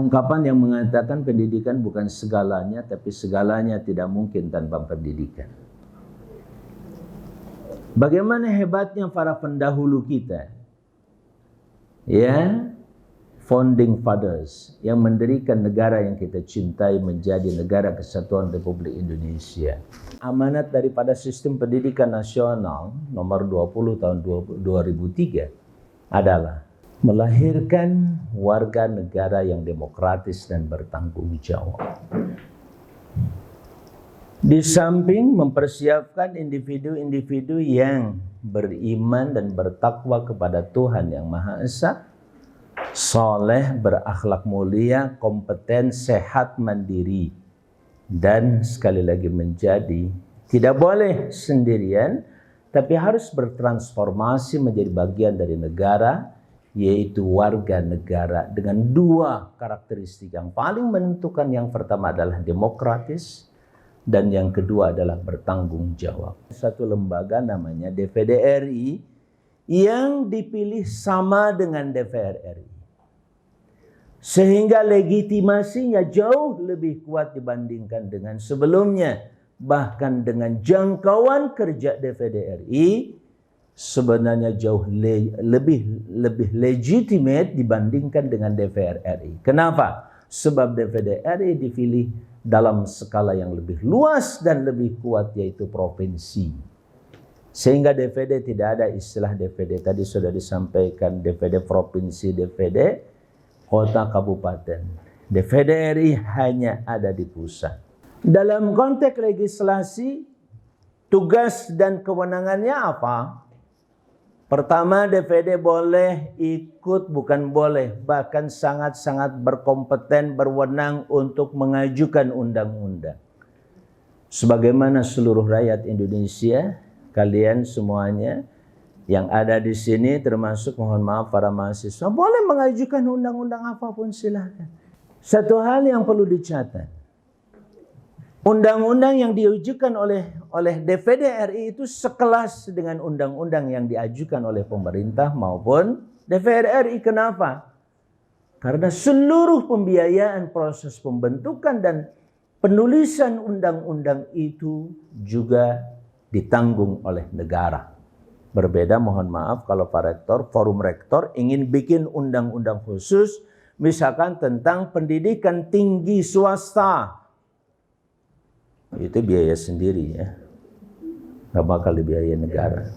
ungkapan yang mengatakan pendidikan bukan segalanya, tapi segalanya tidak mungkin tanpa pendidikan. Bagaimana hebatnya para pendahulu kita, ya, founding fathers, yang mendirikan negara yang kita cintai menjadi negara kesatuan Republik Indonesia. Amanat daripada sistem pendidikan nasional nomor 20 tahun 2003 adalah melahirkan warga negara yang demokratis dan bertanggung jawab. Di samping mempersiapkan individu-individu yang beriman dan bertakwa kepada Tuhan yang Maha Esa, soleh, berakhlak mulia, kompeten, sehat, mandiri, dan sekali lagi menjadi tidak boleh sendirian, tapi harus bertransformasi menjadi bagian dari negara, yaitu warga negara dengan dua karakteristik yang paling menentukan. Yang pertama adalah demokratis, dan yang kedua adalah bertanggung jawab. Satu lembaga namanya DPD RI yang dipilih sama dengan DPR RI, sehingga legitimasinya jauh lebih kuat dibandingkan dengan sebelumnya. Bahkan dengan jangkauan kerja DPD RI sebenarnya jauh lebih legitimate dibandingkan dengan DPR RI. Kenapa? Sebab DPD RI dipilih dalam skala yang lebih luas dan lebih kuat, yaitu provinsi. Sehingga DPD tidak ada istilah DPD. Tadi sudah disampaikan DPD provinsi, DPD kota kabupaten. DPD RI hanya ada di pusat. Dalam konteks legislasi, tugas dan kewenangannya apa? Pertama, DPD boleh ikut, bukan boleh, bahkan sangat-sangat berkompeten, berwenang untuk mengajukan undang-undang. Sebagaimana seluruh rakyat Indonesia, kalian semuanya yang ada di sini, termasuk mohon maaf para mahasiswa, boleh mengajukan undang-undang apapun, silahkan. Satu hal yang perlu dicatat, undang-undang yang diajukan oleh DPD RI itu sekelas dengan undang-undang yang diajukan oleh pemerintah maupun DPR RI. Kenapa? Karena seluruh pembiayaan proses pembentukan dan penulisan undang-undang itu juga ditanggung oleh negara. Berbeda, mohon maaf, kalau Pak Rektor, forum rektor ingin bikin undang-undang khusus, misalkan tentang pendidikan tinggi swasta, itu biaya sendiri ya, nggak bakal dibiayai negara.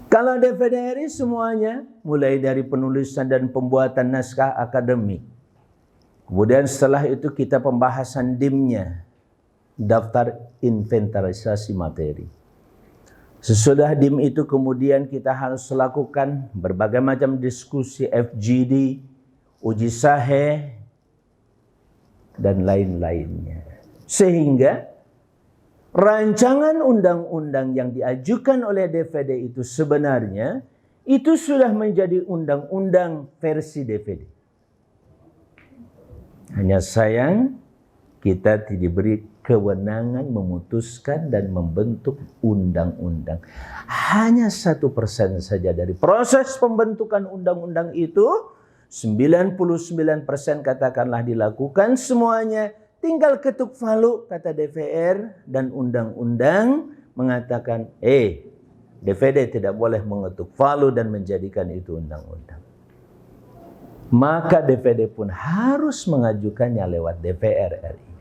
Kalau DPD RI semuanya, mulai dari penulisan dan pembuatan naskah akademik, kemudian setelah itu kita pembahasan DIM-nya, daftar inventarisasi materi. Sesudah DIM itu kemudian kita harus lakukan berbagai macam diskusi FGD, uji sahih, dan lain-lainnya. Sehingga rancangan undang-undang yang diajukan oleh DPD itu sebenarnya itu sudah menjadi undang-undang versi DPD. Hanya sayang kita tidak diberi kewenangan memutuskan dan membentuk undang-undang. Hanya 1% saja dari proses pembentukan undang-undang itu, 99% katakanlah dilakukan semuanya, tinggal ketuk palu kata DPR, dan undang-undang mengatakan DPD tidak boleh mengetuk palu dan menjadikan itu undang-undang. Maka DPD pun harus mengajukannya lewat DPR RI.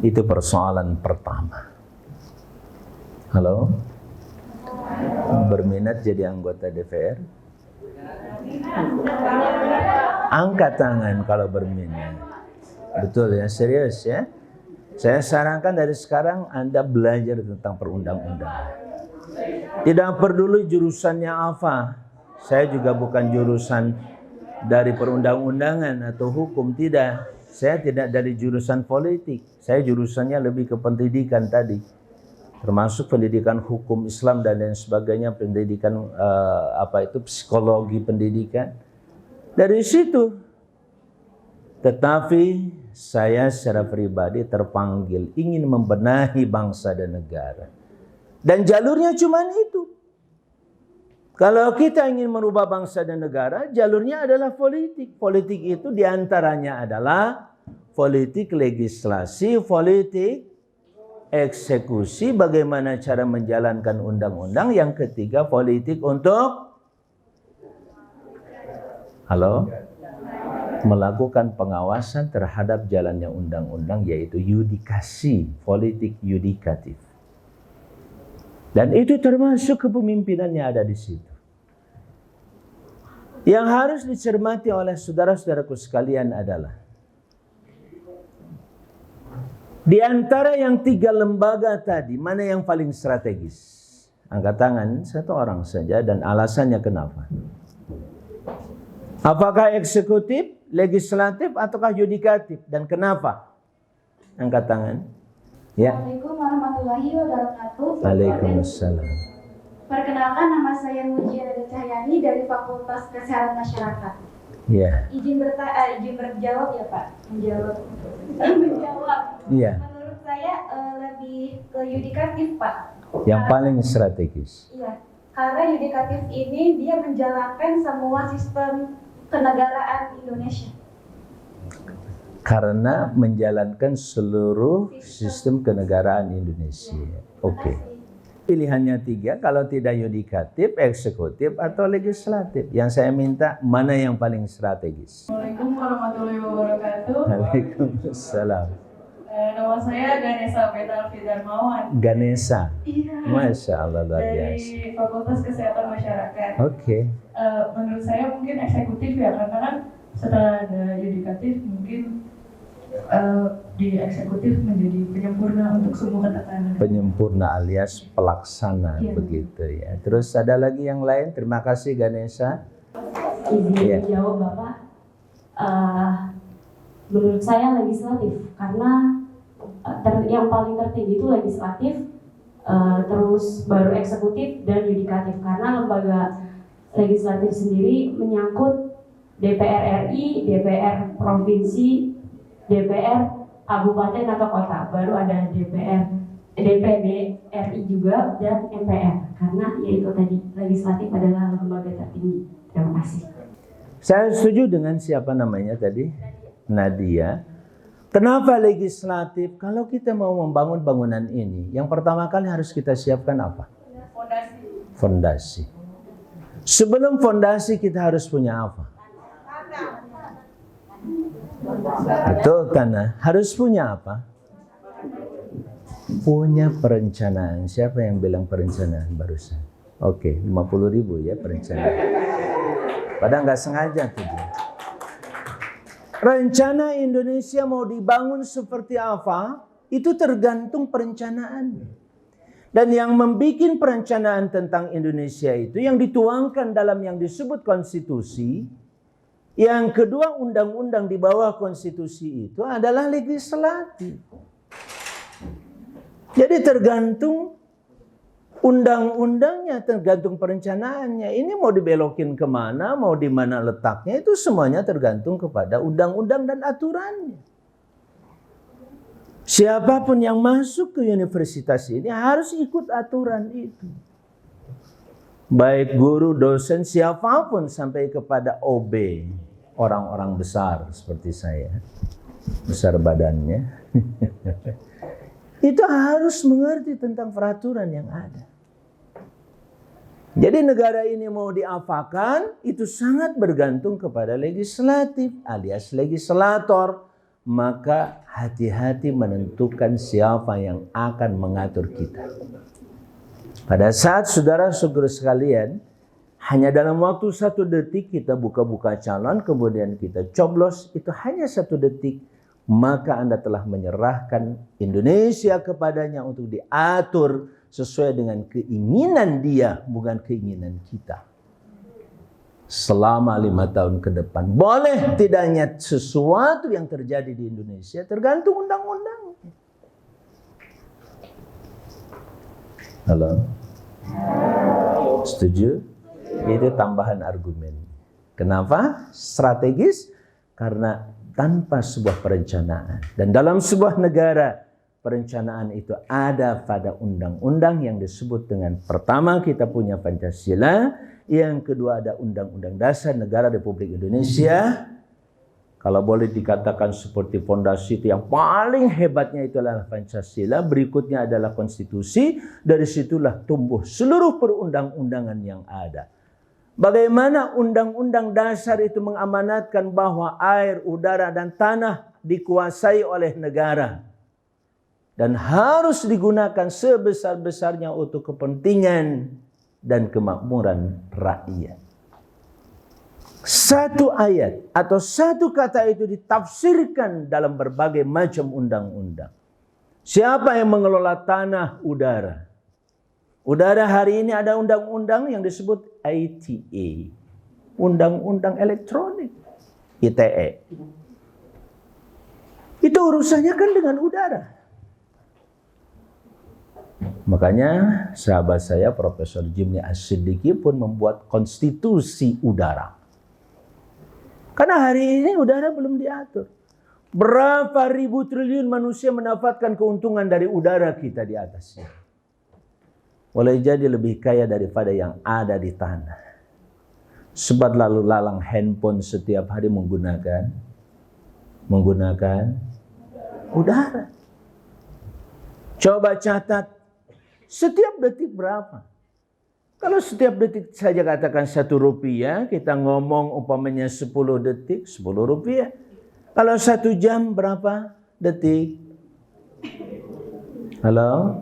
Itu persoalan pertama. Halo? Berminat jadi anggota DPR? Angkat tangan kalau berminat. Betul ya, serius ya. Saya sarankan dari sekarang Anda belajar tentang perundang-undangan. Tidak peduli jurusannya apa. Saya juga bukan jurusan dari perundang-undangan atau hukum, tidak. Saya tidak dari jurusan politik. Saya jurusannya lebih ke pendidikan tadi. Termasuk pendidikan hukum Islam dan lain sebagainya, pendidikan psikologi pendidikan. Dari situ. Tetapi saya secara pribadi terpanggil ingin membenahi bangsa dan negara. Dan jalurnya cuma itu. Kalau kita ingin merubah bangsa dan negara, jalurnya adalah politik. Politik itu diantaranya adalah politik legislasi, politik eksekusi, bagaimana cara menjalankan undang-undang. Yang ketiga, politik untuk melakukan pengawasan terhadap jalannya undang-undang, yaitu yudikasi, politik yudikatif. Dan itu termasuk kepemimpinannya ada di situ. Yang harus dicermati oleh saudara-saudaraku sekalian adalah di antara yang 3 lembaga tadi, mana yang paling strategis? Angkat tangan satu orang saja dan alasannya kenapa. Apakah eksekutif, legislatif, ataukah yudikatif? Dan kenapa? Angkat tangan. Ya. Assalamualaikum warahmatullahi wabarakatuh. Waalaikumsalam. Perkenalkan, nama saya Mujiana Cahyani dari Fakultas Kesehatan Masyarakat. Ya. Izin berjawab ya Pak. Menjawab. Iya. Menurut saya lebih ke yudikatif Pak. Yang paling strategis. Iya. Karena yudikatif ini dia menjalankan semua sistem kenegaraan Indonesia. Karena menjalankan seluruh sistem kenegaraan Indonesia. Oke. Pilihannya 3, kalau tidak yudikatif, eksekutif, atau legislatif. Yang saya minta, mana yang paling strategis? Assalamualaikum warahmatullahi wabarakatuh. Waalaikumsalam. Nama saya Ganesa Petalvi Darmawan. Ganesa. Iya. Masya Allah, luar biasa. Dari Fakultas Kesehatan Masyarakat. Oke. Menurut saya mungkin eksekutif ya, karena kan setelah ada yudikatif mungkin di eksekutif menjadi penyempurna untuk semua ketatanan. Penyempurna alias pelaksana, Iya. begitu ya. Terus ada lagi yang lain? Terima kasih Ganesa. Izin Iya. jawab Bapak. Menurut saya legislatif, karena yang paling tertinggi itu legislatif, terus baru eksekutif dan yudikatif, karena lembaga legislatif sendiri menyangkut DPR RI, DPR provinsi, DPR kabupaten atau kota, baru ada DPD RI juga, dan MPR, karena yaitu tadi legislatif adalah lembaga tertinggi. Terima kasih. Saya setuju dengan siapa namanya tadi? Nadia. Kenapa legislatif? Kalau kita mau membangun bangunan ini, yang pertama kali harus kita siapkan apa? Fondasi. Sebelum fondasi kita harus punya apa? Betul, tanah. Harus punya apa? Punya perencanaan. Siapa yang bilang perencanaan barusan? Oke, 50.000 ya perencanaan. Padahal nggak sengaja tuh. Rencana Indonesia mau dibangun seperti apa, itu tergantung perencanaan. Dan yang membuat perencanaan tentang Indonesia itu yang dituangkan dalam yang disebut konstitusi. Yang kedua, undang-undang di bawah konstitusi itu adalah legislatif. Jadi tergantung undang-undangnya, tergantung perencanaannya. Ini mau dibelokin kemana, mau di mana letaknya, itu semuanya tergantung kepada undang-undang dan aturannya. Siapapun yang masuk ke universitas ini harus ikut aturan itu. Baik guru, dosen, siapapun sampai kepada OB, orang-orang besar seperti saya, besar badannya, itu harus mengerti tentang peraturan yang ada. Jadi negara ini mau diapakan, itu sangat bergantung kepada legislatif alias legislator. Maka hati-hati menentukan siapa yang akan mengatur kita. Pada saat saudara-saudara sekalian, hanya dalam waktu 1 detik kita buka-buka calon, kemudian kita coblos, itu hanya 1 detik, maka Anda telah menyerahkan Indonesia kepadanya untuk diatur sesuai dengan keinginan dia, bukan keinginan kita. Selama 5 tahun ke depan. Boleh tidaknya sesuatu yang terjadi di Indonesia tergantung undang-undang. Halo? Setuju? Itu tambahan argumen. Kenapa? Strategis? Karena tanpa sebuah perencanaan. Dan dalam sebuah negara, perencanaan itu ada pada undang-undang yang disebut dengan pertama kita punya Pancasila, Yang kedua ada Undang-Undang Dasar Negara Republik Indonesia. Kalau boleh dikatakan seperti fondasi itu yang paling hebatnya itu adalah Pancasila. Berikutnya adalah konstitusi. Dari situlah tumbuh seluruh perundang-undangan yang ada. Bagaimana undang-undang dasar itu mengamanatkan bahwa air, udara, dan tanah dikuasai oleh negara. Dan harus digunakan sebesar-besarnya untuk kepentingan dan kemakmuran rakyat. Satu ayat atau satu kata itu ditafsirkan dalam berbagai macam undang-undang. Siapa yang mengelola tanah, udara? Udara hari ini ada undang-undang yang disebut ITE. Undang-undang elektronik. ITE. Itu urusannya kan dengan udara. Makanya sahabat saya Profesor Jimny As-Siddiqi pun membuat konstitusi udara. Karena hari ini udara belum diatur. Berapa ribu triliun manusia mendapatkan keuntungan dari udara kita di atasnya. Boleh jadi lebih kaya daripada yang ada di tanah. Sebab lalu lalang handphone setiap hari menggunakan udara. Coba catat setiap detik berapa. Kalau setiap detik saja katakan 1 rupiah, kita ngomong umpamanya 10 detik, 10 rupiah. Kalau 1 jam berapa detik? Halo?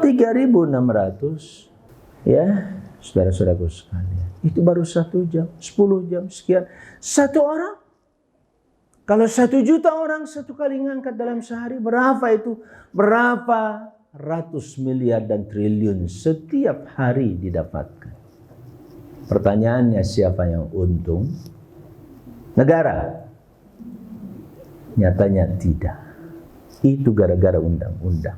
3.600. Ya, saudara-saudaraku sekalian. Itu baru 1 jam, 10 jam, sekian. 1 orang. Kalau 1 juta orang satu kali ngangkat dalam sehari, berapa itu? Berapa ratus miliar dan triliun setiap hari didapatkan. Pertanyaannya siapa yang untung? Negara? Nyatanya tidak. Itu gara-gara undang-undang.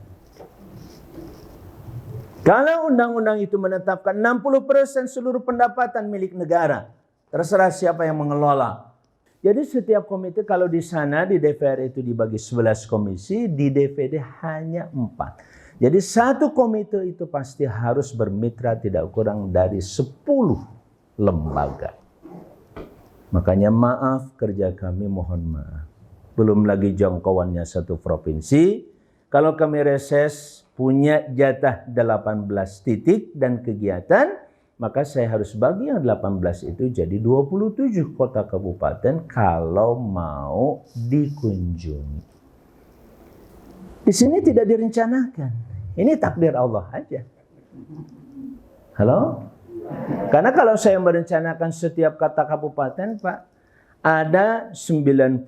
Kalau undang-undang itu menetapkan 60% seluruh pendapatan milik negara, terserah siapa yang mengelola. Jadi setiap komite kalau di sana di DPR itu dibagi 11 komisi, di DPD hanya 4. Jadi satu komite itu pasti harus bermitra tidak kurang dari 10 lembaga. Makanya maaf kerja kami, mohon maaf. Belum lagi jangkauannya satu provinsi. Kalau kami reses punya jatah 18 titik dan kegiatan, maka saya harus bagi yang 18 itu jadi 27 kota kabupaten kalau mau dikunjungi. Di sini tidak direncanakan. Ini takdir Allah aja. Halo? Karena kalau saya merencanakan setiap kata kabupaten, Pak, ada 90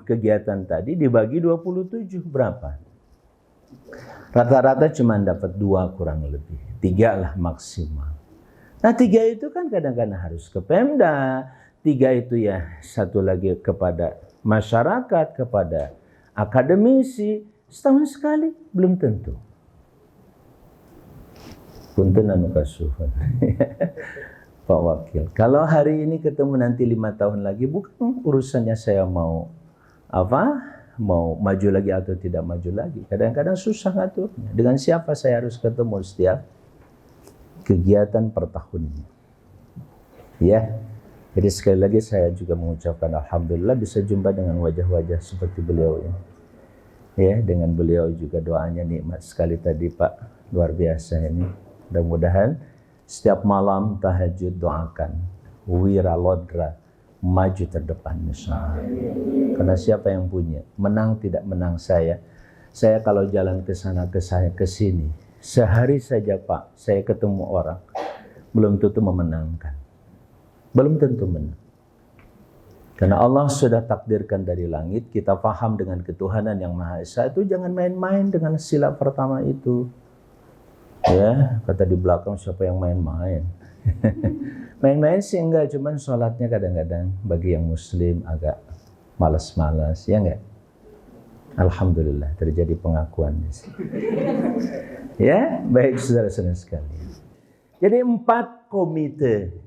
kegiatan tadi dibagi 27. Berapa? Rata-rata cuma dapat 2 kurang lebih. 3 lah maksimal. Nah 3 itu kan kadang-kadang harus ke Pemda. 3 itu ya satu lagi kepada masyarakat, kepada akademisi. Setahun sekali belum tentu. Punten anu kasuhun. Pak Wakil. Kalau hari ini ketemu nanti 5 tahun lagi, bukan urusannya saya mau mau maju lagi atau tidak maju lagi. Kadang-kadang susah ngaturnya. Dengan siapa saya harus ketemu setiap kegiatan per tahunnya. Ya. Jadi sekali lagi saya juga mengucapkan alhamdulillah bisa jumpa dengan wajah-wajah seperti beliau ini. Ya, dengan beliau juga doanya nikmat sekali tadi Pak. Luar biasa ini. Mudah-mudahan setiap malam tahajud doakan wira lodra maju terdepan insyaallah. Karena siapa yang punya, menang tidak menang saya kalau jalan ke sana ke sini sehari saja Pak, saya ketemu orang belum tentu memenangkan. Belum tentu menang. Karena Allah sudah takdirkan dari langit, kita paham dengan ketuhanan yang Maha Esa itu jangan main-main dengan sila pertama itu. Ya, kata di belakang siapa yang main-main. Main-main sih enggak, cuman sholatnya kadang-kadang bagi yang muslim agak malas-malas, ya enggak? Alhamdulillah terjadi pengakuan di sini. Ya, baik saudara-saudara sekalian. Jadi 4 komite.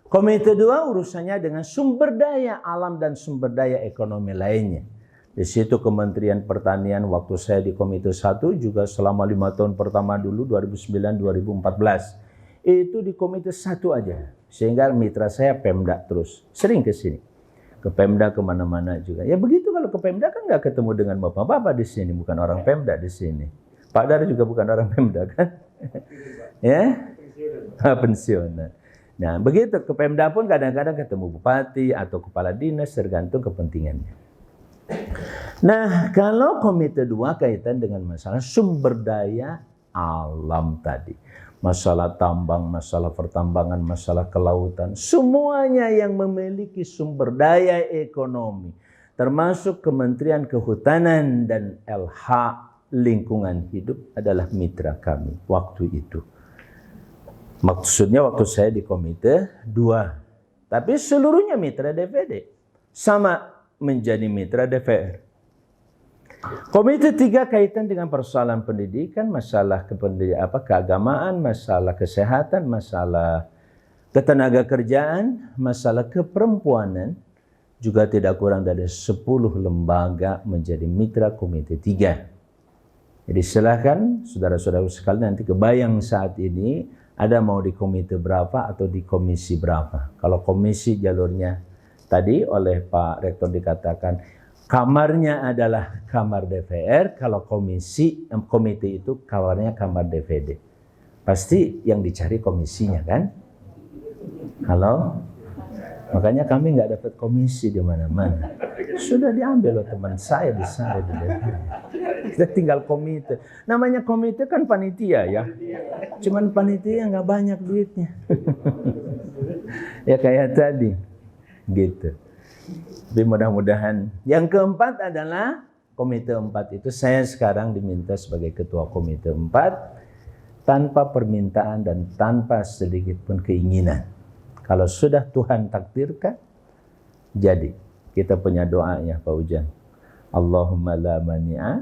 Komite 2 urusannya dengan sumber daya alam dan sumber daya ekonomi lainnya. Di situ Kementerian Pertanian waktu saya di Komite 1 juga selama 5 tahun pertama dulu 2009-2014 itu di komite satu aja. Sehingga mitra saya Pemda terus sering ke sini. Ke Pemda kemana-mana juga. Ya begitu, kalau ke Pemda kan nggak ketemu dengan bapak-bapak di sini, bukan orang Pemda di sini. Pak Dar juga bukan orang Pemda kan? Ya, pensiunan. Nah begitu ke Pemda pun kadang-kadang ketemu bupati atau kepala dinas, tergantung kepentingannya. Nah kalau komite 2 kaitan dengan masalah sumber daya alam tadi. Masalah tambang, masalah pertambangan, masalah kelautan. Semuanya yang memiliki sumber daya ekonomi. Termasuk Kementerian Kehutanan dan LH Lingkungan Hidup adalah mitra kami waktu itu. Maksudnya waktu saya di komite 2. Tapi seluruhnya mitra DPD. Sama menjadi mitra DPR. Komite 3 kaitan dengan persoalan pendidikan, masalah keagamaan, masalah kesehatan, masalah ketenaga kerjaan, masalah keperempuanan, juga tidak kurang dari 10 lembaga menjadi mitra komite 3. Jadi silakan saudara-saudara sekalian nanti kebayang saat ini ada mau di komite berapa atau di komisi berapa. Kalau komisi jalurnya tadi oleh Pak Rektor dikatakan kamarnya adalah kamar DPR, kalau komite itu kamarnya kamar DPD. Pasti yang dicari komisinya kan? Kalau makanya kami nggak dapat komisi di mana-mana. Sudah diambil oleh teman saya di sana di DPR. Kita tinggal komite. Namanya komite kan panitia ya. Cuman panitia nggak banyak duitnya. Ya kayak tadi, gitu. Tapi mudah-mudahan. Yang keempat adalah komite 4 itu saya sekarang diminta sebagai ketua komite 4 tanpa permintaan dan tanpa sedikit pun keinginan. Kalau sudah Tuhan takdirkan, jadi kita punya doanya Pak Ujan. Allahumma la mani'a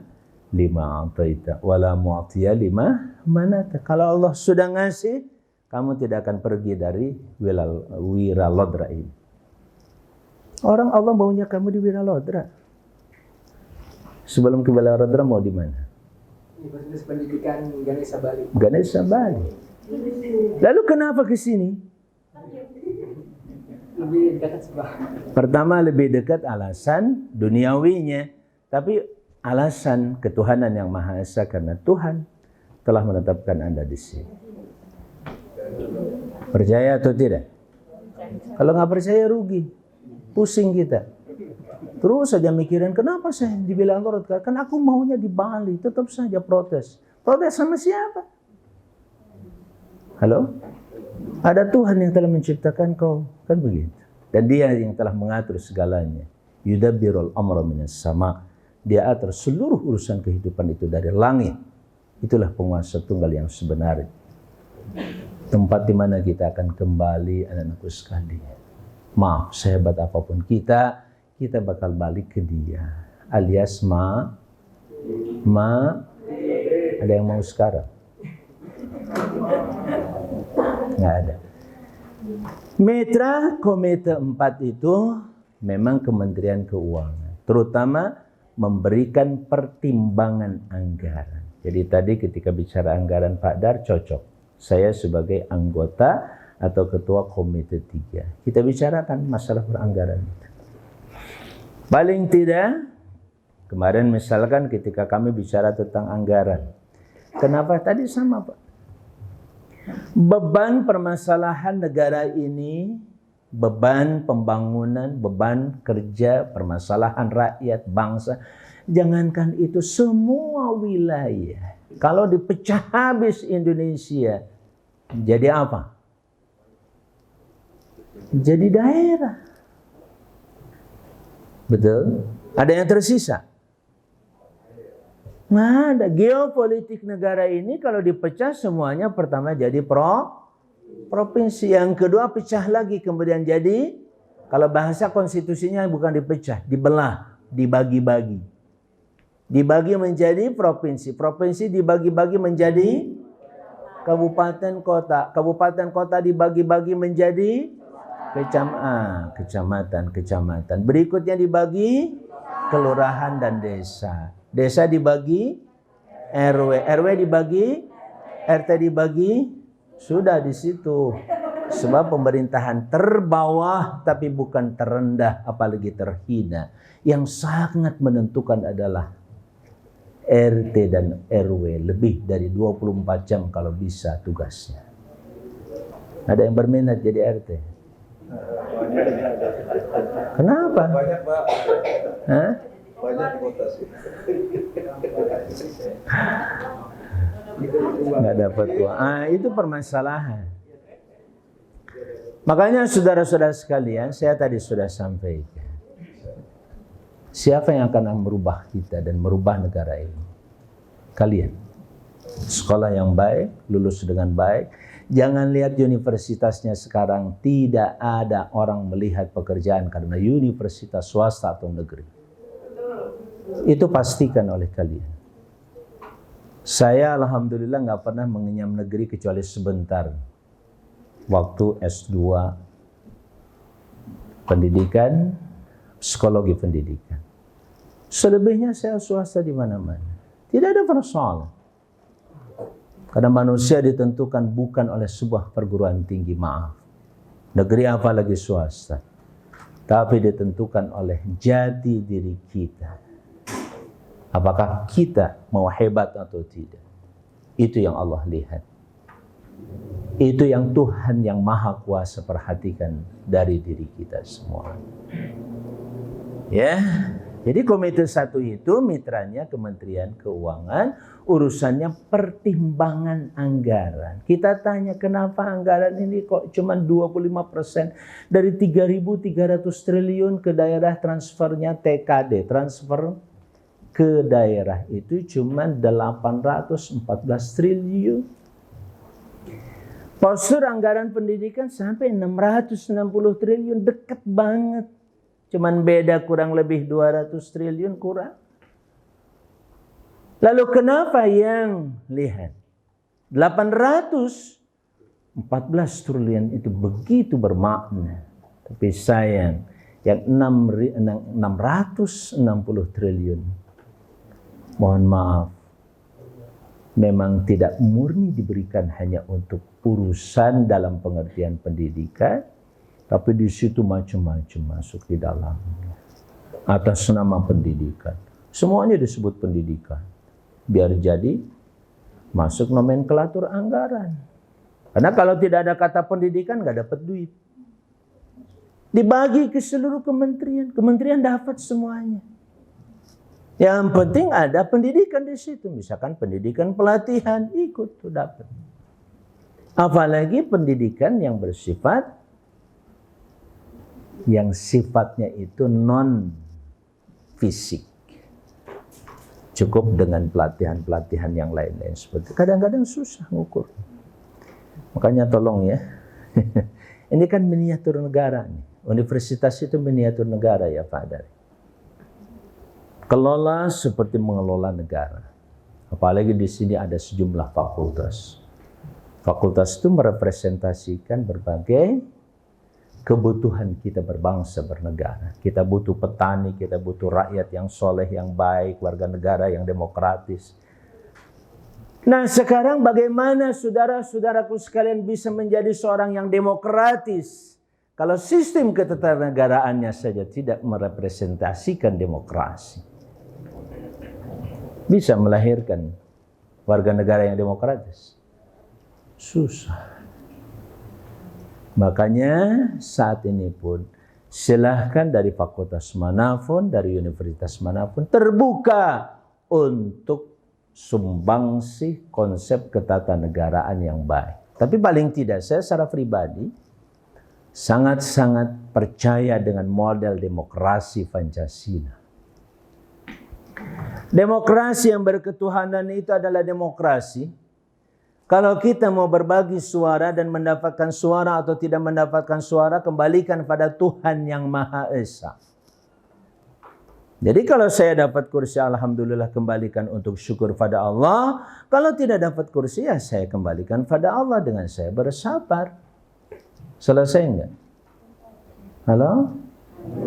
lima a'taita wa la mu'tiya lima manata. Kalau Allah sudah ngasih, kamu tidak akan pergi dari wiralodra ini. Orang Allah maunya kamu di Wiralodra. Sebelum ke Wiralodra mau di mana? Universitas Pendidikan Ganesha Bali. Ganesha Bali. Lalu kenapa ke sini? Lebih dekat sebab. Pertama lebih dekat alasan duniawinya, tapi alasan ketuhanan yang Maha Esa karena Tuhan telah menetapkan Anda di sini. Percaya atau tidak? Kalau nggak percaya rugi. Pusing kita. Terus saja mikirin kenapa saya dibilang lorot. Kan aku maunya di Bali. Tetap saja protes. Protes sama siapa? Halo? Ada Tuhan yang telah menciptakan kau. Kan begitu. Dan dia yang telah mengatur segalanya. Yudabbirul amra minas sama. Dia atur seluruh urusan kehidupan itu dari langit. Itulah penguasa tunggal yang sebenarnya. Tempat di mana kita akan kembali anak-anakku sekalian. Maaf, sehebat apapun kita bakal balik ke dia. Alias ada yang mau sekarang? Nggak ada. Mitra komite 4 itu memang Kementerian Keuangan. Terutama memberikan pertimbangan anggaran. Jadi tadi ketika bicara anggaran Pak Dar cocok. Saya sebagai anggota atau ketua komite 3. Kita bicarakan masalah peranggaran. Paling tidak, kemarin misalkan ketika kami bicara tentang anggaran. Kenapa tadi sama Pak? Beban permasalahan negara ini, beban pembangunan, beban kerja, permasalahan rakyat, bangsa. Jangankan itu semua wilayah. Kalau dipecah habis Indonesia, jadi apa? Jadi daerah. Betul? Ada yang tersisa? Nah, ada geopolitik negara ini kalau dipecah semuanya pertama jadi provinsi. Yang kedua pecah lagi kemudian jadi, kalau bahasa konstitusinya bukan dipecah, dibelah, dibagi-bagi. Dibagi menjadi provinsi. Provinsi dibagi-bagi menjadi kabupaten kota. Kabupaten kota dibagi-bagi menjadi kecamatan. Berikutnya dibagi kelurahan dan desa. Desa dibagi RW, RW dibagi, RT dibagi Sudah di situ. Sebab pemerintahan terbawah tapi bukan terendah, apalagi terhina. Yang sangat menentukan adalah RT dan RW lebih dari 24 jam kalau bisa tugasnya. Ada yang berminat jadi RT? Kenapa? Banyak, Pak. Hah? Banyak di kota sih. Nggak dapat uang. Itu permasalahan. Makanya saudara-saudara sekalian, saya tadi sudah sampaikan. Siapa yang akan merubah kita dan merubah negara ini? Kalian. Sekolah yang baik, lulus dengan baik. Jangan lihat universitasnya sekarang, tidak ada orang melihat pekerjaan karena universitas swasta atau negeri. Itu pastikan oleh kalian. Saya alhamdulillah nggak pernah mengenyam negeri kecuali sebentar. Waktu S2 pendidikan, psikologi pendidikan. Selebihnya saya swasta di mana-mana. Tidak ada persoalan. Karena manusia ditentukan bukan oleh sebuah perguruan tinggi, maaf. Negeri apalagi swasta. Tapi ditentukan oleh jati diri kita. Apakah kita mau hebat atau tidak? Itu yang Allah lihat. Itu yang Tuhan yang Maha Kuasa perhatikan dari diri kita semua. Ya, jadi Komite 1 itu mitranya Kementerian Keuangan, urusannya pertimbangan anggaran. Kita tanya kenapa anggaran ini kok cuma 25% dari 3.300 triliun ke daerah, transfernya TKD, transfer ke daerah itu cuma 814 triliun. Postur anggaran pendidikan sampai 660 triliun, dekat banget. Cuman beda kurang lebih 200 triliun kurang. Lalu kenapa yang lihat 814 triliun itu begitu bermakna. Tapi sayang yang 660 triliun, mohon maaf, memang tidak murni diberikan hanya untuk urusan dalam pengertian pendidikan, tapi di situ macam-macam masuk di dalamnya. Atas nama pendidikan. Semuanya disebut pendidikan. Biar jadi masuk nomenklatur anggaran. Karena kalau tidak ada kata pendidikan nggak dapat duit. Dibagi ke seluruh kementerian. Kementerian dapat semuanya. Yang penting ada pendidikan di situ. Misalkan pendidikan pelatihan, ikut tuh dapat. Apalagi pendidikan yang bersifat, yang sifatnya itu non fisik. Cukup dengan pelatihan-pelatihan yang lain-lain seperti. Kadang-kadang susah ngukur. Makanya tolong ya. Ini kan miniatur negara nih. Universitas itu miniatur negara ya Pak Dari. Kelola seperti mengelola negara. Apalagi di sini ada sejumlah fakultas. Fakultas itu merepresentasikan berbagai kebutuhan kita berbangsa, bernegara. Kita butuh petani, kita butuh rakyat yang soleh, yang baik, warga negara yang demokratis. Nah sekarang bagaimana saudara-saudaraku sekalian bisa menjadi seorang yang demokratis? Kalau sistem ketatarenegaraannya saja tidak merepresentasikan demokrasi. Bisa melahirkan warga negara yang demokratis? Susah. Makanya saat ini pun silahkan dari fakultas manapun, dari universitas manapun terbuka untuk sumbangsi konsep ketatanegaraan yang baik. Tapi paling tidak saya secara pribadi sangat-sangat percaya dengan model demokrasi Pancasila. Demokrasi yang berketuhanan itu adalah demokrasi. Kalau kita mau berbagi suara dan mendapatkan suara atau tidak mendapatkan suara, kembalikan pada Tuhan yang Maha Esa. Jadi kalau saya dapat kursi, alhamdulillah kembalikan untuk syukur pada Allah. Kalau tidak dapat kursi, ya saya kembalikan pada Allah dengan saya bersabar. Selesai enggak? Halo?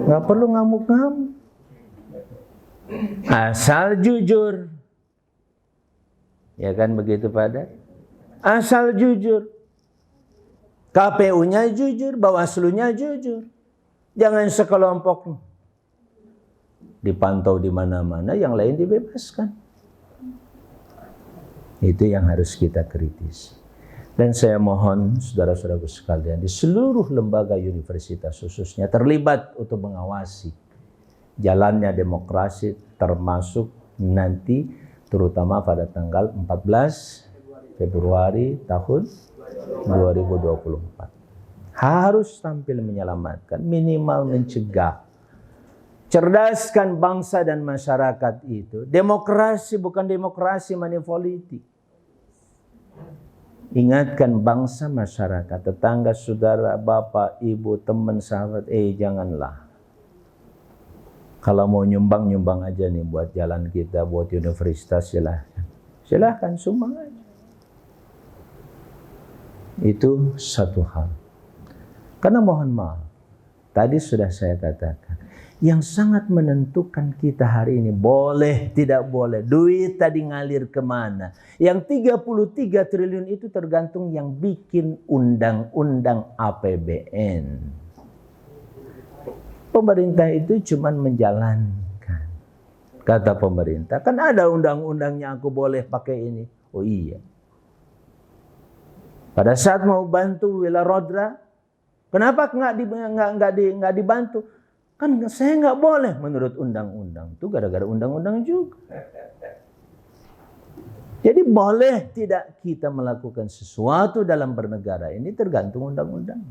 Nggak perlu ngamuk-ngamuk. Asal jujur. Ya kan begitu Pak Dar? Asal jujur. KPU-nya jujur, Bawaslu-nya jujur. Jangan sekelompok dipantau di mana-mana, yang lain dibebaskan. Itu yang harus kita kritis. Dan saya mohon saudara-saudaraku sekalian di seluruh lembaga universitas khususnya terlibat untuk mengawasi jalannya demokrasi, termasuk nanti terutama pada tanggal 14 Februari tahun 2024. Harus tampil menyelamatkan, minimal mencegah. Cerdaskan bangsa dan masyarakat itu. Demokrasi bukan demokrasi manipolitik. Ingatkan bangsa, masyarakat, tetangga, saudara, bapak, ibu, teman, sahabat, janganlah. Kalau mau nyumbang aja nih buat jalan kita, buat universitas, silahkan. Silahkan sumbang aja. Itu satu hal. Karena mohon maaf, tadi sudah saya katakan, yang sangat menentukan kita hari ini, boleh, tidak boleh, duit tadi ngalir kemana. Yang 33 triliun itu tergantung yang bikin undang-undang APBN. Pemerintah itu cuma menjalankan. Kata pemerintah, kan ada undang-undangnya, aku boleh pakai ini. Oh iya. Pada saat mau bantu Wila Rodra, kenapa nggak dibantu? Kan saya nggak boleh menurut undang-undang. Itu gara-gara undang-undang juga. Jadi boleh tidak kita melakukan sesuatu dalam bernegara ini tergantung undang-undang.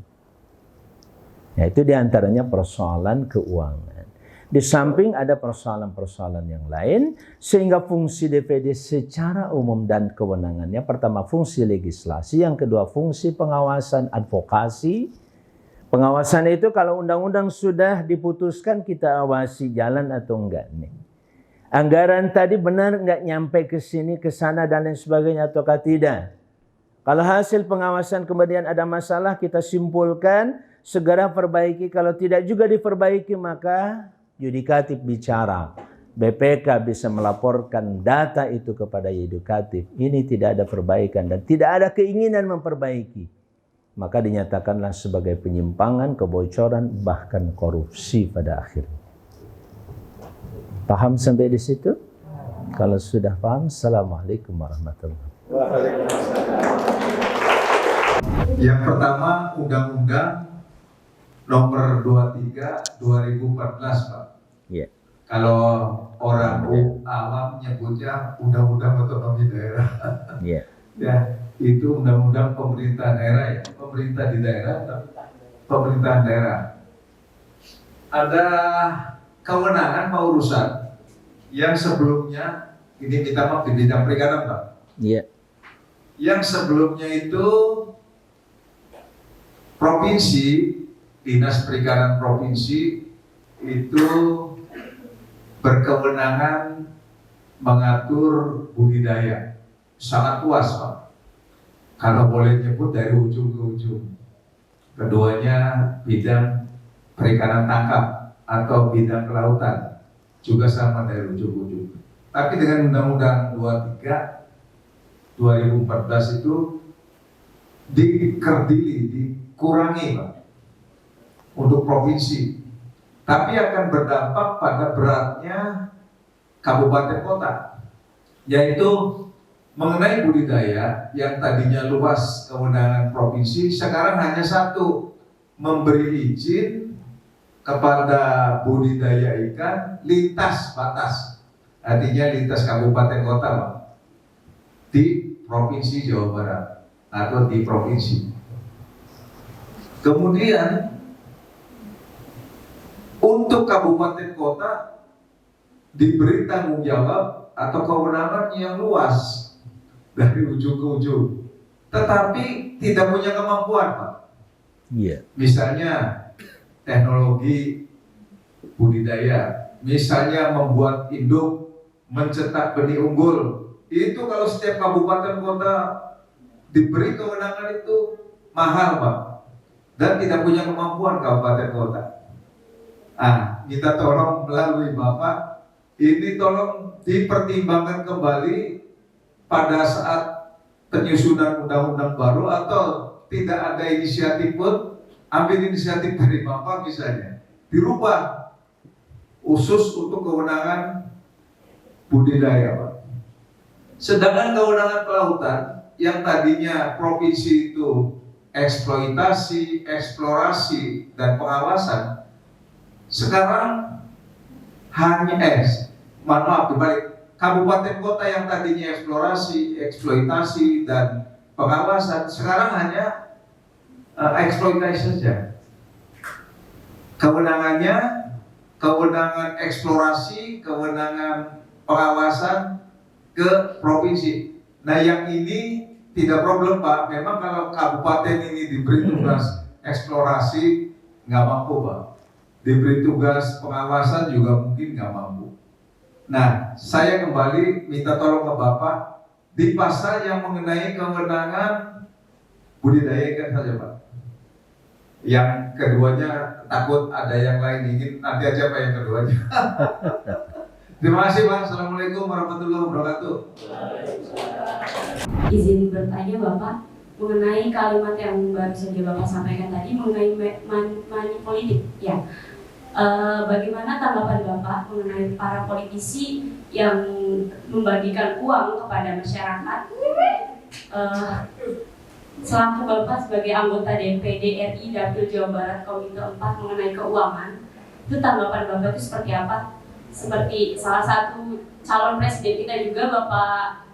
Ya, itu diantaranya persoalan keuangan. Di samping ada persoalan-persoalan yang lain, sehingga fungsi DPD secara umum dan kewenangannya, pertama fungsi legislasi, yang kedua fungsi pengawasan advokasi. Pengawasan itu kalau undang-undang sudah diputuskan, kita awasi jalan atau enggak nih. Anggaran tadi benar enggak nyampe ke sini, ke sana dan lain sebagainya ataukah tidak. Kalau hasil pengawasan kemudian ada masalah, kita simpulkan, segera perbaiki. Kalau tidak juga diperbaiki, maka yudikatif bicara. BPK bisa melaporkan data itu kepada yudikatif. Ini tidak ada perbaikan dan tidak ada keinginan memperbaiki. Maka dinyatakanlah sebagai penyimpangan, kebocoran, bahkan korupsi pada akhirnya. Paham sampai di situ? Kalau sudah paham, Assalamualaikum warahmatullahi wabarakatuh. Yang pertama, Undang-Undang Nomor 23 2014, Pak. Yeah. Kalau orang awam nyebutnya Undang-Undang Otonomi Daerah. Yeah. Ya, itu undang-undang pemerintah daerah ya, pemerintah di daerah, pemerintahan daerah. Ada kewenangan urusan yang sebelumnya ini kita maaf di bidang perikanan, Pak. Iya. Yang sebelumnya itu provinsi, Dinas Perikanan Provinsi itu berkewenangan mengatur budidaya. Sangat luas, Pak. Kalau boleh nyebut dari ujung ke ujung. Keduanya bidang perikanan tangkap atau bidang kelautan. Juga sama dari ujung ke ujung. Tapi dengan Undang-Undang 23 2014 itu dikurangi, Pak, untuk provinsi. Tapi akan berdampak pada beratnya kabupaten kota, yaitu mengenai budidaya yang tadinya luas kewenangan provinsi, sekarang hanya satu, memberi izin kepada budidaya ikan lintas batas, artinya lintas kabupaten kota, Pak, di Provinsi Jawa Barat atau di provinsi. Kemudian untuk kabupaten kota diberi tanggung jawab atau kewenangan yang luas dari ujung ke ujung, tetapi tidak punya kemampuan, Pak. Iya. Misalnya teknologi budidaya, misalnya membuat induk, mencetak benih unggul. Itu kalau setiap kabupaten kota diberi kewenangan itu mahal, Pak, dan tidak punya kemampuan kabupaten kota. Kita tolong melalui Bapak, ini tolong dipertimbangkan kembali pada saat penyusunan undang-undang baru atau tidak ada inisiatif pun, ambil inisiatif dari Bapak misalnya, dirubah khusus untuk kewenangan budidaya, Pak. Sedangkan kewenangan kelautan yang tadinya provinsi itu eksploitasi, eksplorasi, dan pengawasan, sekarang hanya dibalik, kabupaten kota yang tadinya eksplorasi, eksploitasi, dan pengawasan sekarang hanya eksploitasi saja. Kewenangannya, kewenangan eksplorasi, kewenangan pengawasan ke provinsi. Nah, yang ini tidak problem, Pak. Memang kalau kabupaten ini diberi tugas eksplorasi nggak mampu, Pak. Diberi tugas pengawasan juga mungkin nggak mampu. Nah, saya kembali minta tolong ke Bapak di pasal yang mengenai kewenangan budidaya ikan saja, Pak. Yang keduanya takut ada yang lain ingin, nanti aja Pak yang keduanya. Terima kasih, Pak. Assalamualaikum warahmatullahi wabarakatuh. Izin bertanya Bapak mengenai kalimat yang baru saja Bapak sampaikan tadi mengenai money politik. Ya, bagaimana tanggapan Bapak mengenai para politisi yang membagikan uang kepada masyarakat? Selaku Bapak sebagai anggota DPD RI Dapil Jawa Barat Komite 4 mengenai keuangan, itu tanggapan Bapak itu seperti apa? Seperti salah satu calon presiden kita juga Bapak,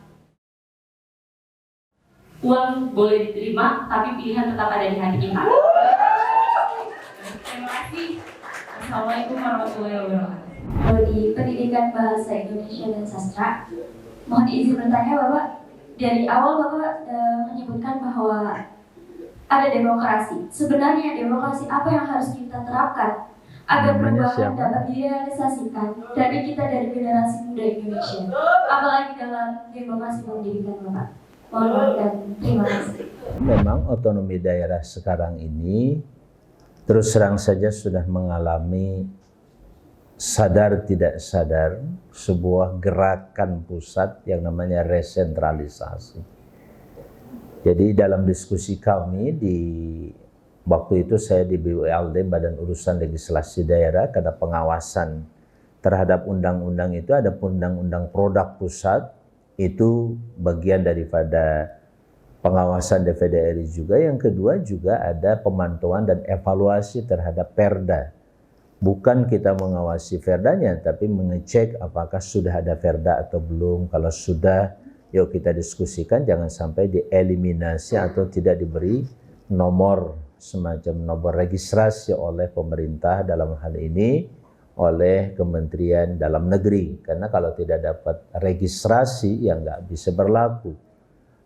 uang boleh diterima, tapi pilihan tetap ada di hati kita. Terima kasih. Assalamualaikum warahmatullahi wabarakatuh. Kalau di pendidikan bahasa Indonesia dan sastra, mohon izin bertanya Bapak, dari awal Bapak menyebutkan bahwa ada demokrasi. Sebenarnya demokrasi apa yang harus kita terapkan agar perubahan dapat direalisasikan dari kita dari generasi muda Indonesia, apalagi dalam demokrasi pendidikan Bapak? Mohon maaf dan terima kasih. Memang otonomi daerah sekarang ini terus terang saja sudah mengalami sadar tidak sadar sebuah gerakan pusat yang namanya resentralisasi. Jadi dalam diskusi kami di waktu itu saya di BULD, Badan Urusan Legislasi Daerah, karena pengawasan terhadap undang-undang itu ada undang-undang produk pusat, itu bagian daripada pengawasan DPD RI juga. Yang kedua juga ada pemantauan dan evaluasi terhadap Perda. Bukan kita mengawasi Perdanya, tapi mengecek apakah sudah ada Perda atau belum. Kalau sudah, yuk kita diskusikan, jangan sampai dieliminasi atau tidak diberi nomor, semacam nomor registrasi oleh pemerintah, dalam hal ini oleh Kementerian Dalam Negeri. Karena kalau tidak dapat registrasi ya nggak bisa berlaku.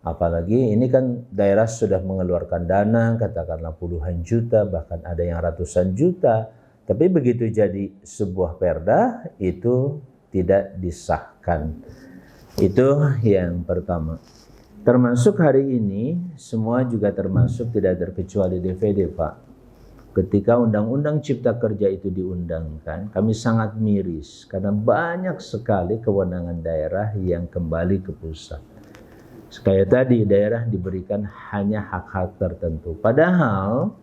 Apalagi ini kan daerah sudah mengeluarkan dana, katakanlah puluhan juta, bahkan ada yang ratusan juta. Tapi begitu jadi sebuah perda, itu tidak disahkan. Itu yang pertama. Termasuk hari ini, semua juga termasuk tidak terkecuali DPD, Pak. Ketika Undang-Undang Cipta Kerja itu diundangkan, kami sangat miris karena banyak sekali kewenangan daerah yang kembali ke pusat. Sekali tadi, daerah diberikan hanya hak-hak tertentu. Padahal,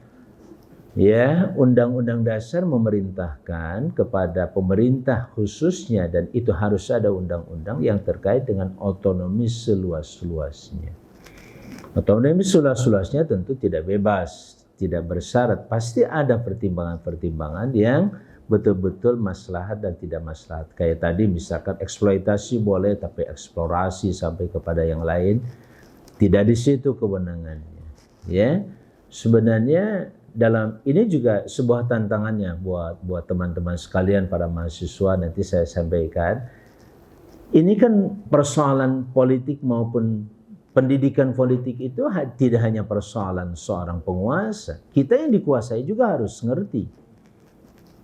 ya, Undang-Undang Dasar memerintahkan kepada pemerintah khususnya, dan itu harus ada undang-undang yang terkait dengan otonomi seluas-luasnya. Otonomi seluas-luasnya tentu tidak bebas, tidak bersyarat. Pasti ada pertimbangan-pertimbangan yang betul-betul maslahat dan tidak maslahat. Kayak tadi misalkan eksploitasi boleh, tapi eksplorasi sampai kepada yang lain tidak di situ kewenangannya. Ya, sebenarnya dalam ini juga sebuah tantangannya buat teman-teman sekalian para mahasiswa, nanti saya sampaikan. Ini kan persoalan politik maupun pendidikan politik itu tidak hanya persoalan seorang penguasa. Kita yang dikuasai juga harus ngerti.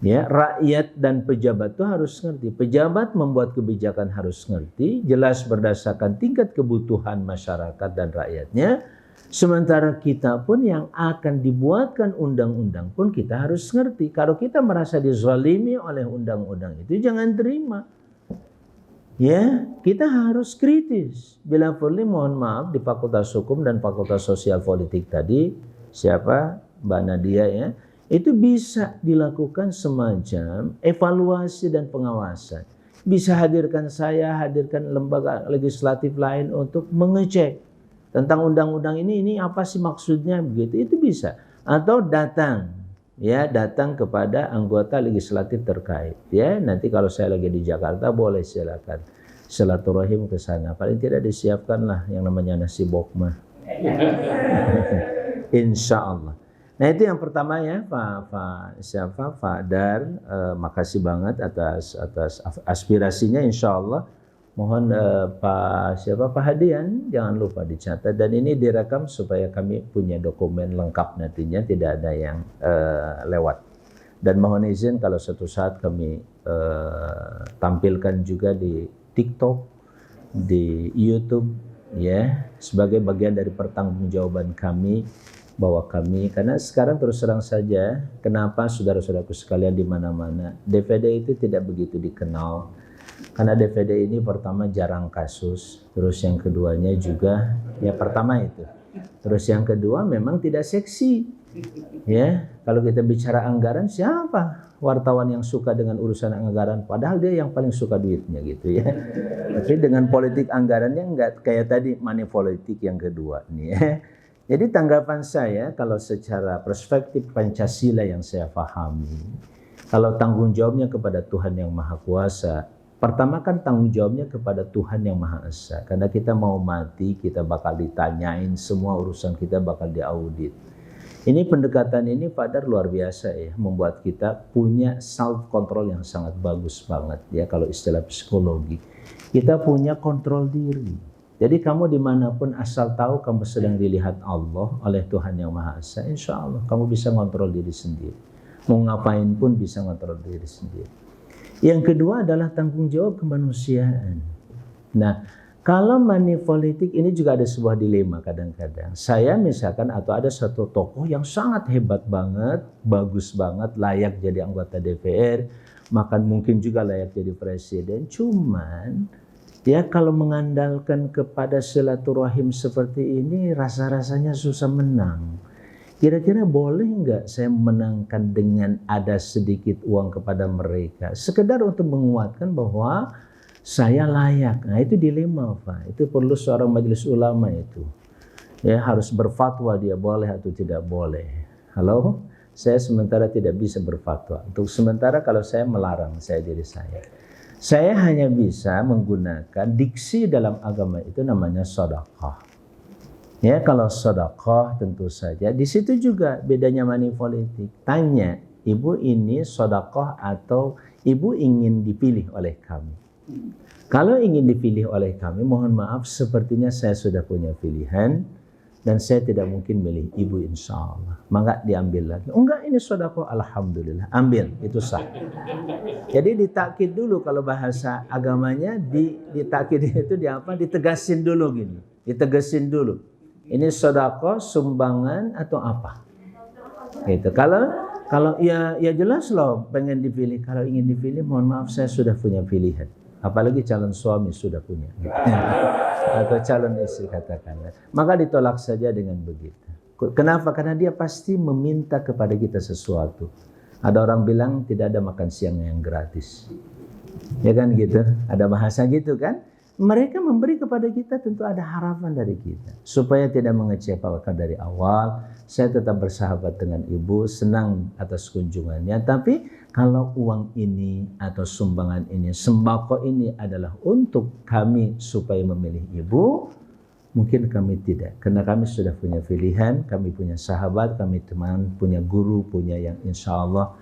Ya, rakyat dan pejabat itu harus ngerti. Pejabat membuat kebijakan harus ngerti, jelas berdasarkan tingkat kebutuhan masyarakat dan rakyatnya. Sementara kita pun yang akan dibuatkan undang-undang pun kita harus ngerti. Kalau kita merasa dizalimi oleh undang-undang itu, jangan terima. Ya, kita harus kritis. Bila perlu, mohon maaf, di Fakultas Hukum dan Fakultas Sosial Politik tadi, siapa Mbak Nadia ya, itu bisa dilakukan semacam evaluasi dan pengawasan. Bisa hadirkan saya, hadirkan lembaga legislatif lain untuk mengecek tentang undang-undang ini apa sih maksudnya begitu, itu bisa. Atau datang kepada anggota legislatif terkait ya. Nanti kalau saya lagi di Jakarta boleh silakan silaturahim ke sana. Paling tidak disiapkanlah yang namanya nasi bokma. Insya Allah. Nah itu yang pertama ya, Pak Dar, makasih banget atas aspirasinya. Insya Allah mohon Pak Hadian jangan lupa dicatat, dan ini direkam supaya kami punya dokumen lengkap nantinya, tidak ada yang lewat. Dan mohon izin kalau suatu saat kami tampilkan juga di TikTok, di YouTube ya, sebagai bagian dari pertanggungjawaban kami bahwa kami, karena sekarang terus terang saja, kenapa saudara-saudaraku sekalian di mana-mana, DVD itu tidak begitu dikenal. Karena DVD ini pertama jarang kasus, terus yang keduanya juga ya pertama itu, terus yang kedua memang tidak seksi. Ya, kalau kita bicara anggaran, siapa wartawan yang suka dengan urusan anggaran? Padahal dia yang paling suka duitnya gitu ya. Tapi dengan politik anggarannya enggak kayak tadi money politik yang kedua nih ya. Jadi tanggapan saya kalau secara perspektif Pancasila yang saya pahami, kalau tanggung jawabnya kepada Tuhan yang Maha Kuasa, pertama kan tanggung jawabnya kepada Tuhan yang Maha Esa. Karena kita mau mati, kita bakal ditanyain, semua urusan kita bakal diaudit. Ini pendekatan ini Pak Dar luar biasa ya, membuat kita punya self control yang sangat bagus banget ya, kalau istilah psikologi. Kita punya kontrol diri. Jadi kamu dimanapun asal tahu kamu sedang dilihat Allah oleh Tuhan yang Maha Esa, insya Allah kamu bisa ngontrol diri sendiri. Mau ngapain pun bisa ngontrol diri sendiri. Yang kedua adalah tanggung jawab kemanusiaan. Nah, kalau money politik ini juga ada sebuah dilema kadang-kadang. Saya misalkan atau ada satu tokoh yang sangat hebat banget, bagus banget, layak jadi anggota DPR, bahkan mungkin juga layak jadi presiden. Cuman ya kalau mengandalkan kepada silaturahim seperti ini, rasa-rasanya susah menang. Kira-kira boleh nggak saya menangkan dengan ada sedikit uang kepada mereka? Sekedar untuk menguatkan bahwa saya layak. Nah itu dilema Pak. Itu perlu seorang majelis ulama itu. Ya harus berfatwa dia boleh atau tidak boleh. Halo? Saya sementara tidak bisa berfatwa. Untuk sementara kalau saya melarang diri saya. Saya hanya bisa menggunakan diksi dalam agama itu namanya sedekah. Ya kalau sedekah tentu saja di situ juga bedanya money politik. Tanya, ibu ini sedekah atau ibu ingin dipilih oleh kami? Kalau ingin dipilih oleh kami, mohon maaf sepertinya saya sudah punya pilihan dan saya tidak mungkin milih ibu insya Allah. Maka diambil lagi. Oh enggak, ini sedekah, alhamdulillah. Ambil, itu sah. Jadi ditakkid dulu kalau bahasa agamanya, ditakkid itu ditegasin dulu gini. Ditegasin dulu. Ini sedekah, sumbangan atau apa? Gitu. Kalau ya jelas loh pengen dipilih. Kalau ingin dipilih, mohon maaf saya sudah punya pilihan. Apalagi calon suami sudah punya. Atau calon istri katakanlah. Maka ditolak saja dengan begitu. Kenapa? Karena dia pasti meminta kepada kita sesuatu. Ada orang bilang tidak ada makan siang yang gratis. Ya kan gitu? Ada bahasa gitu kan? Mereka memberi kepada kita tentu ada harapan dari kita. Supaya tidak mengecewakan dari awal. Saya tetap bersahabat dengan ibu, senang atas kunjungannya. Tapi kalau uang ini atau sumbangan ini, sembako ini adalah untuk kami supaya memilih ibu, mungkin kami tidak. Karena kami sudah punya pilihan, kami punya sahabat, kami teman, punya guru, punya yang insya Allah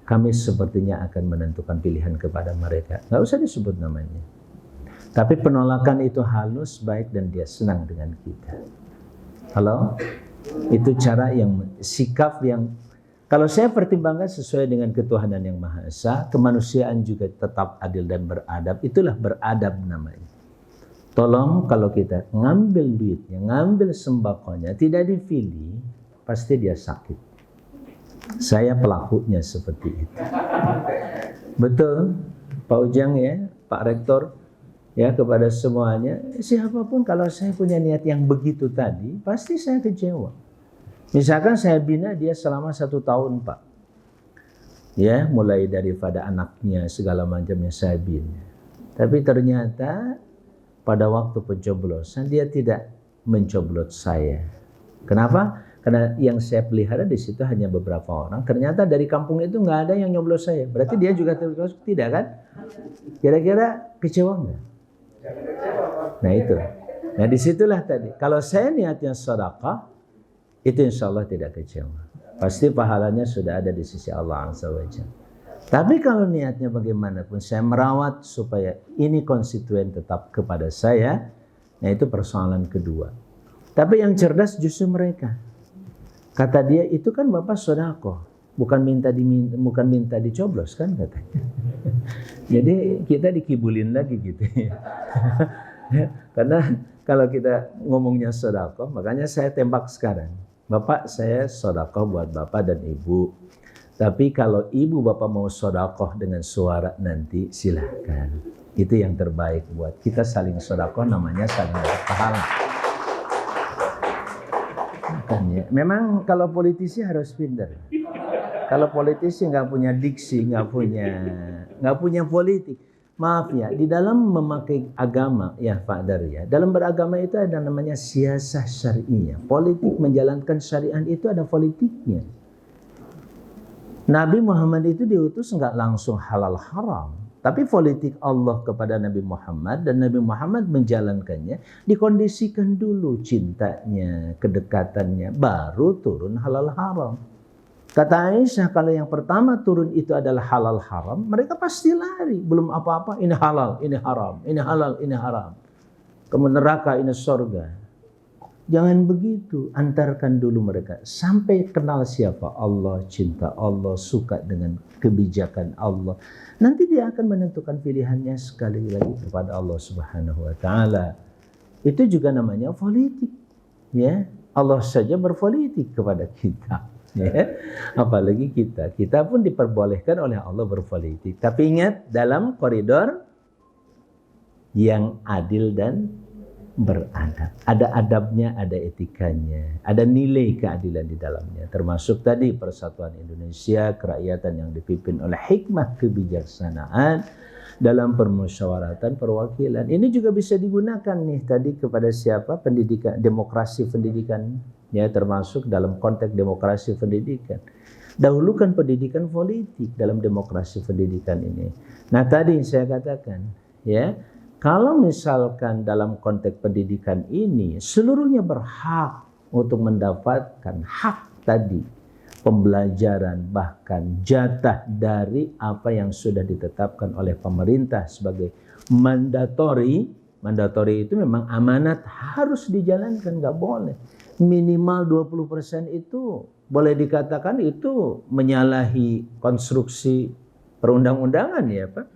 kami sepertinya akan menentukan pilihan kepada mereka. Nggak usah disebut namanya. Tapi penolakan itu halus, baik, dan dia senang dengan kita. Halo? Itu cara yang, sikap yang, kalau saya pertimbangkan sesuai dengan ketuhanan yang Maha Esa, kemanusiaan juga tetap adil dan beradab, itulah beradab namanya. Tolong kalau kita ngambil duitnya, ngambil sembakonya, tidak dipilih, pasti dia sakit. Saya pelakunya seperti itu. Betul, Pak Ujang ya, Pak Rektor, ya kepada semuanya, siapapun kalau saya punya niat yang begitu tadi, pasti saya kecewa. Misalkan saya bina dia selama 1 tahun Pak, ya mulai daripada anaknya segala macamnya saya bina. Tapi ternyata pada waktu pencoblosan dia tidak mencoblos saya. Kenapa? Karena yang saya pelihara di situ hanya beberapa orang. Ternyata dari kampung itu nggak ada yang nyoblos saya. Berarti dia juga termasuk tidak kan? Kira-kira kecewa nggak? Nah itu. Nah disitulah tadi. Kalau saya niatnya sedekah, itu insya Allah tidak kecewa. Pasti pahalanya sudah ada di sisi Allah Azza wa Jalla. Tapi kalau niatnya bagaimanapun, saya merawat supaya ini konstituen tetap kepada saya, nah itu persoalan kedua. Tapi yang cerdas justru mereka. Kata dia, itu kan Bapak sedekah, bukan minta dicoblos kan katanya. Jadi kita dikibulin lagi gitu. Karena kalau kita ngomongnya sedekah, makanya saya tembak sekarang. Bapak, saya sedekah buat Bapak dan Ibu. Tapi kalau Ibu Bapak mau sedekah dengan suara nanti silahkan. Itu yang terbaik buat kita saling sedekah, namanya saling berpahala. Makanya, memang kalau politisi harus pintar. Kalau politisi nggak punya diksi, nggak punya politik. Maaf ya, di dalam memakai agama ya Pak Dar ya, dalam beragama itu ada namanya siasah syari'iyah. Politik menjalankan syariat itu ada politiknya. Nabi Muhammad itu diutus nggak langsung halal haram, tapi politik Allah kepada Nabi Muhammad dan Nabi Muhammad menjalankannya dikondisikan dulu cintanya, kedekatannya, baru turun halal haram. Kata Aisyah, kalau yang pertama turun itu adalah halal haram, mereka pasti lari. Belum apa-apa, ini halal, ini haram, ini halal, ini haram. Ke neraka, ini surga. Jangan begitu, antarkan dulu mereka. Sampai kenal siapa Allah, cinta Allah, suka dengan kebijakan Allah. Nanti dia akan menentukan pilihannya sekali lagi kepada Allah Subhanahu wa Ta'ala. Itu juga namanya politik. Ya, Allah saja berpolitik kepada kita. Ya, apalagi kita pun diperbolehkan oleh Allah berpolitik. Tapi ingat dalam koridor yang adil dan beradab. Ada adabnya, ada etikanya, ada nilai keadilan di dalamnya. Termasuk tadi persatuan Indonesia, kerakyatan yang dipimpin oleh hikmah kebijaksanaan dalam permusyawaratan perwakilan. Ini juga bisa digunakan nih tadi kepada siapa? Pendidikan, demokrasi pendidikan. Ya, termasuk dalam konteks demokrasi pendidikan. Dahulukan pendidikan politik dalam demokrasi pendidikan ini. Nah tadi saya katakan, ya, kalau misalkan dalam konteks pendidikan ini seluruhnya berhak untuk mendapatkan hak tadi, pembelajaran bahkan jatah dari apa yang sudah ditetapkan oleh pemerintah sebagai mandatori. Mandatori itu memang amanat harus dijalankan, nggak boleh. Minimal 20% itu boleh dikatakan itu menyalahi konstruksi perundang-undangan ya Pak.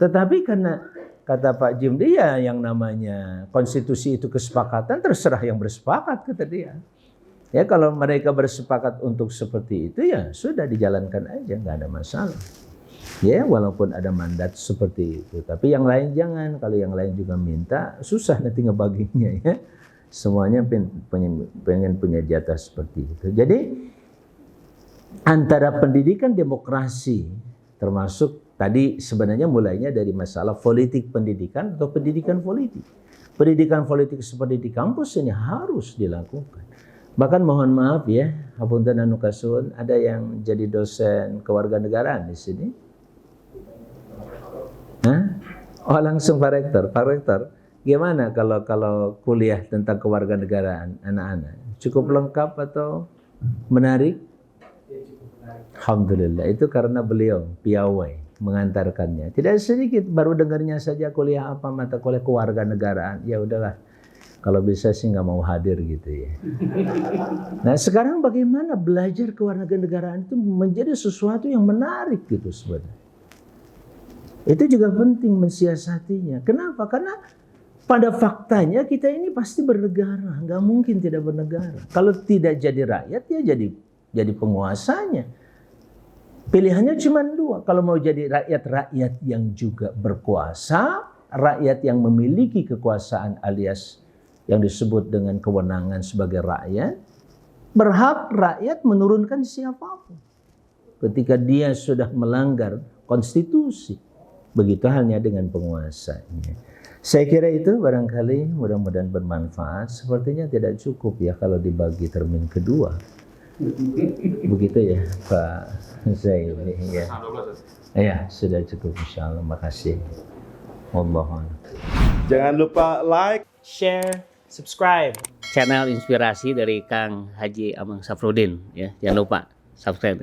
Tetapi karena kata Pak Jim dia yang namanya konstitusi itu kesepakatan, terserah yang bersepakat kata dia. Ya kalau mereka bersepakat untuk seperti itu ya sudah dijalankan aja, nggak ada masalah. Ya walaupun ada mandat seperti itu. Tapi yang lain jangan, kalau yang lain juga minta susah nanti ngebaginya ya. Semuanya pengen punya jatah seperti itu. Jadi antara pendidikan demokrasi termasuk tadi sebenarnya mulainya dari masalah politik pendidikan atau pendidikan politik. Pendidikan politik seperti di kampus ini harus dilakukan. Bahkan mohon maaf ya, hapunten anu kasuhun, ada yang jadi dosen kewarganegaraan di sini. Hah? Oh langsung Pak Rektor. Pak Rektor, gimana kalau kuliah tentang kewarganegaraan anak-anak? Cukup lengkap atau menarik? Alhamdulillah, itu karena beliau piawai mengantarkannya. Tidak sedikit baru dengarnya saja kuliah apa mata kuliah kewarganegaraan. Ya udahlah, kalau bisa sih nggak mau hadir gitu ya. Nah sekarang bagaimana belajar kewarganegaraan itu menjadi sesuatu yang menarik gitu sebenarnya. Itu juga penting mensiasatinya. Kenapa? Karena pada faktanya kita ini pasti bernegara, nggak mungkin tidak bernegara. Kalau tidak jadi rakyat ya jadi penguasanya. Pilihannya cuma dua. Kalau mau jadi rakyat yang juga berkuasa, rakyat yang memiliki kekuasaan alias yang disebut dengan kewenangan sebagai rakyat, berhak rakyat menurunkan siapapun ketika dia sudah melanggar konstitusi. Begitu halnya dengan penguasanya. Saya kira itu barangkali mudah-mudahan bermanfaat. Sepertinya tidak cukup ya kalau dibagi termin kedua. Begitu ya Pak Zaid ya. Ya sudah cukup insyaallah. Makasih. Wallahu a'lam. Jangan lupa like, share, subscribe channel inspirasi dari Kang Haji Amang Safruddin ya. Jangan lupa subscribe.